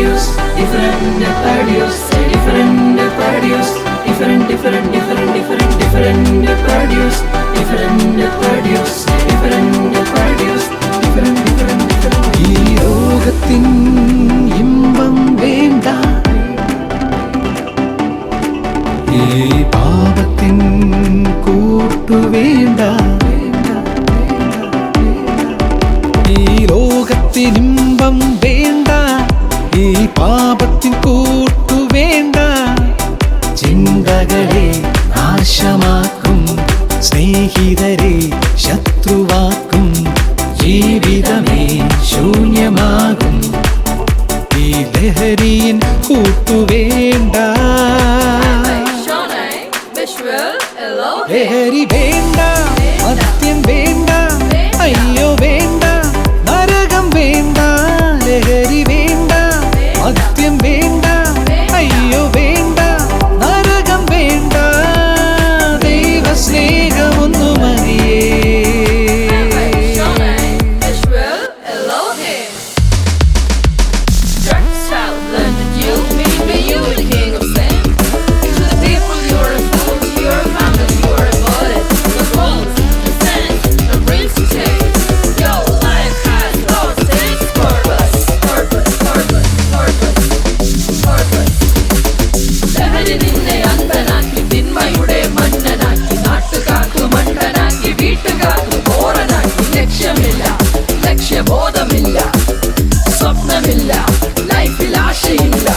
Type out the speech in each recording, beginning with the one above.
produce, different produce, different produce, different produce, different produce, different. ഈ ലോകത്തിൻ ഇമ്പം വേണ്ട, ഈ പാപത്തിൻ കൂട്ടുവേണ്ട. ഈ ലോകത്തിനിമ്പം വേണ്ട, ഈ പാപത്തിൻ കൂട്ടുവേണ്ട. ചിന്തകളെ നാശമാക്കും, സ്നേഹിതരെ ശത്രുവാക്കും, ജീവിതമേ ശൂന്യമാകും. ഈ ലഹരിയിൻ കൂട്ടുവേണ്ട. ലഹരി വേണ്ട, മദ്യം വേണ്ട, അയ്യോ വേണ്ട, നരകം വേണ്ട. ലഹരി വേണ്ട, മദ്യം വേണ്ട, അയ്യോ വേണ്ട, നരകം വേണ്ട. ദൈവ സ്നേഹമൊന്നു മതിയേ. ലക്ഷ്യബോധമില്ല, സ്വപ്നമില്ല, ലൈഫിൽ ആശയില്ല,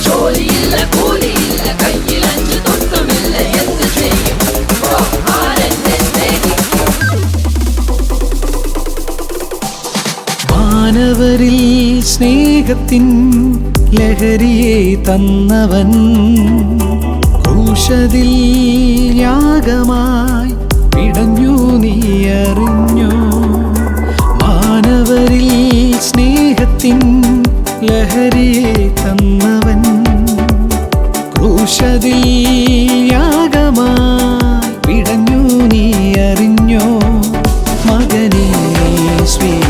ജോലിയില്ല, കൂലിയില്ല, കയ്യിൽ 5 തൊട്ടുമില്ല. എന്ത് ചെയ്യും? ആരെന്നെ സ്നേഹിക്കും? മാനവരിൽ സ്നേഹത്തിൻ ലഹരിയെ തന്നവൻ, ക്രൂശതിൽ യാഗമായി പിടഞ്ഞു, നീ അറിഞ്ഞോ? മാനവരിൽ സ്നേഹത്തിൻ ലഹരിയെ തന്നവൻ, ക്രൂശതിൽ യാഗമായി പിടഞ്ഞു, നീ അറിഞ്ഞോ? മകനെ സ്വീകരിക്കൂ.